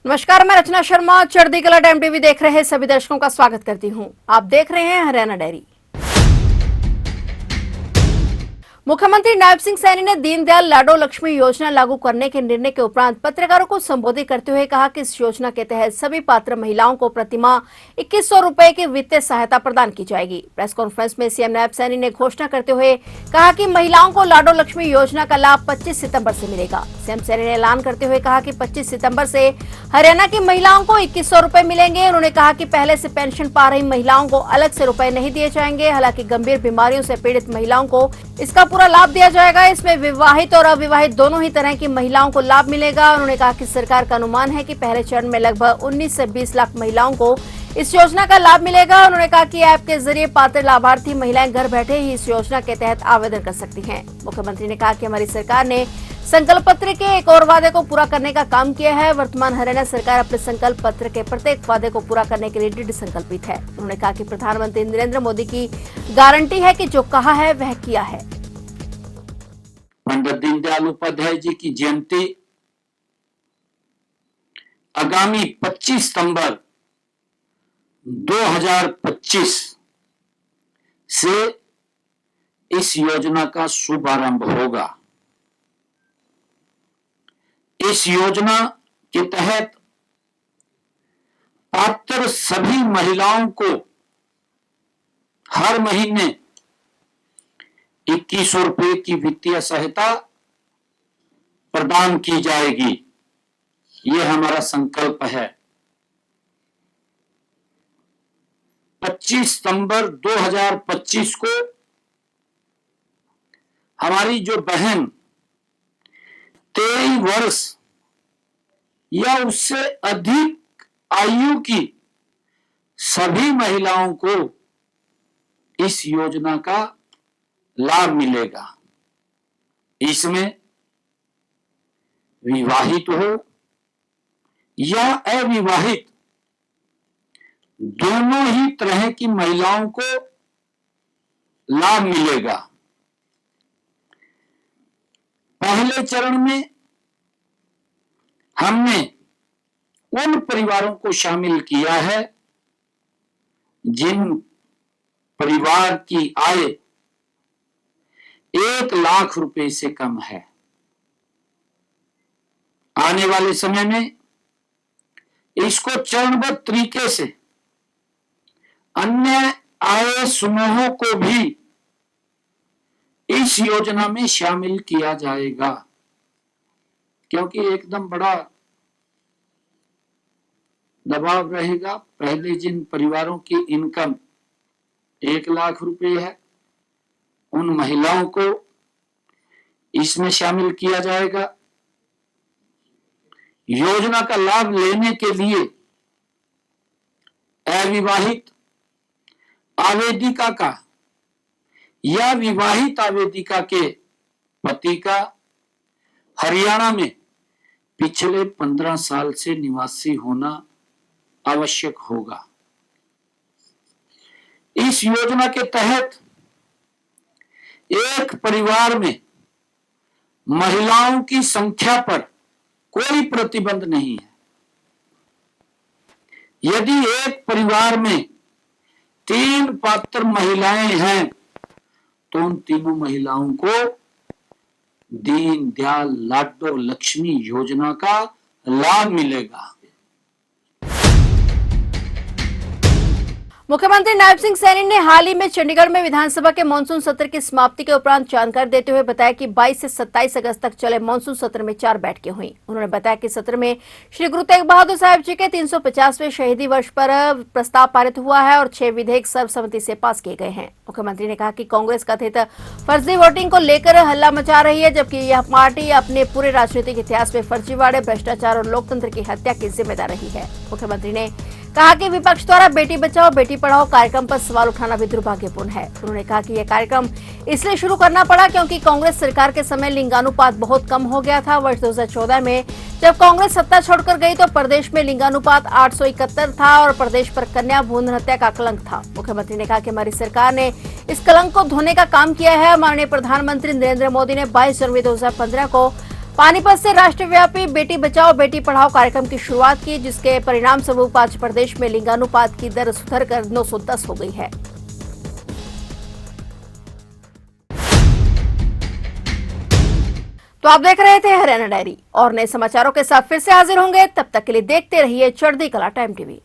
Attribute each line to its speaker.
Speaker 1: नमस्कार, मैं रचना शर्मा चढ़ती कला टाइम टीवी देख रहे सभी दर्शकों का स्वागत करती हूं। आप देख रहे हैं हरियाणा डायरी। मुख्यमंत्री नायब सिंह सैनी ने दीनदयाल लाडो लक्ष्मी योजना लागू करने के निर्णय के उपरांत पत्रकारों को संबोधित करते हुए कहा कि इस योजना के तहत सभी पात्र महिलाओं को प्रतिमाह 2100 रुपए की वित्तीय सहायता प्रदान की जाएगी। प्रेस कॉन्फ्रेंस में सीएम नायब सैनी ने घोषणा करते हुए कहा कि महिलाओं को लाडो लक्ष्मी योजना का लाभ 25 सितंबर से मिलेगा। सीएम सैनी ने ऐलान करते हुए कहा कि 25 सितंबर से हरियाणा की महिलाओं को 2100 रुपए मिलेंगे। उन्होंने कहा कि पहले से पेंशन पा रही महिलाओं को अलग से रुपए नहीं दिए जाएंगे। हालांकि गंभीर बीमारियों से पीड़ित महिलाओं को इसका पूरा लाभ दिया जाएगा। इसमें विवाहित और अविवाहित दोनों ही तरह की महिलाओं को लाभ मिलेगा। उन्होंने कहा कि सरकार का अनुमान है कि पहले चरण में लगभग 19 से 20 लाख महिलाओं को इस योजना का लाभ मिलेगा। उन्होंने कहा कि ऐप के जरिए पात्र लाभार्थी महिलाएं घर बैठे ही इस योजना के तहत आवेदन कर सकती हैं। मुख्यमंत्री ने कहा कि हमारी सरकार ने संकल्प पत्र के एक और वादे को पूरा करने का काम किया है। वर्तमान हरियाणा सरकार अपने संकल्प पत्र के प्रत्येक वादे को पूरा करने के लिए दृढ़ संकल्पित है। उन्होंने कहा कि प्रधानमंत्री नरेंद्र मोदी की गारंटी है कि जो कहा है वह किया है।
Speaker 2: पंडित दीनदयाल उपाध्याय जी की जयंती आगामी 25 सितंबर 2025 से इस योजना का शुभारंभ होगा। इस योजना के तहत पात्र सभी महिलाओं को हर महीने 2100 रुपए की वित्तीय सहायता प्रदान की जाएगी। यह हमारा संकल्प है। 25 सितंबर 2025 को हमारी जो बहन 23 वर्ष या उससे अधिक आयु की सभी महिलाओं को इस योजना का लाभ मिलेगा। इसमें विवाहित हो या अविवाहित दोनों ही तरह की महिलाओं को लाभ मिलेगा। पहले चरण में हमने उन परिवारों को शामिल किया है जिन परिवार की आय 1 लाख रुपए से कम है। आने वाले समय में इसको चरणबद्ध तरीके से अन्य आय समूहों को भी इस योजना में शामिल किया जाएगा, क्योंकि एकदम बड़ा दबाव रहेगा। पहले जिन परिवारों की इनकम 1 लाख रुपए है उन महिलाओं को इसमें शामिल किया जाएगा। योजना का लाभ लेने के लिए अविवाहित आवेदिका का या विवाहित आवेदिका के पति का हरियाणा में पिछले 15 साल से निवासी होना आवश्यक होगा। इस योजना के तहत एक परिवार में महिलाओं की संख्या पर कोई प्रतिबंध नहीं है। यदि एक परिवार में 3 पात्र महिलाएं हैं तो उन तीनों महिलाओं को दीनदयाल लाडो लक्ष्मी योजना का लाभ मिलेगा।
Speaker 1: मुख्यमंत्री नायब सिंह सैनी ने हाल ही में चंडीगढ़ में विधानसभा के मानसून सत्र की समाप्ति के उपरांत जानकारी देते हुए बताया कि 22 से 27 अगस्त तक चले मानसून सत्र में 4 बैठकें हुई। उन्होंने बताया कि सत्र में श्री गुरु तेग बहादुर साहिब जी के 350वें शहीदी वर्ष पर प्रस्ताव पारित हुआ है और 6 विधेयक सर्वसम्मति से पास किए गए हैं। मुख्यमंत्री ने कहा कि कांग्रेस कथित फर्जी वोटिंग को लेकर हल्ला मचा रही है, जबकि यह पार्टी अपने पूरे राजनीतिक इतिहास में फर्जीवाड़े, भ्रष्टाचार और लोकतंत्र की हत्या की जिम्मेदार रही है। मुख्यमंत्री ने कहा कि विपक्ष द्वारा बेटी बचाओ बेटी पढ़ाओ कार्यक्रम पर सवाल उठाना भी दुर्भाग्यपूर्ण है। उन्होंने कहा कि यह कार्यक्रम इसलिए शुरू करना पड़ा क्योंकि कांग्रेस सरकार के समय लिंगानुपात बहुत कम हो गया था। वर्ष 2014 में जब कांग्रेस सत्ता छोड़कर गई तो प्रदेश में लिंगानुपात 871 था और प्रदेश पर कन्या भ्रूण हत्या का कलंक था। मुख्यमंत्री ने कहा कि हमारी सरकार ने इस कलंक को धोने का काम किया है। माननीय प्रधानमंत्री नरेंद्र मोदी ने 22 जनवरी 2015 को पानीपत से राष्ट्रव्यापी बेटी बचाओ बेटी पढ़ाओ कार्यक्रम की शुरुआत की, जिसके परिणाम स्वरूप आज प्रदेश में लिंगानुपात की दर सुधरकर 910 हो गई है। तो आप देख रहे थे हरियाणा डायरी और नए समाचारों के साथ फिर से हाजिर होंगे। तब तक के लिए देखते रहिए चढ़ती कला टाइम टीवी।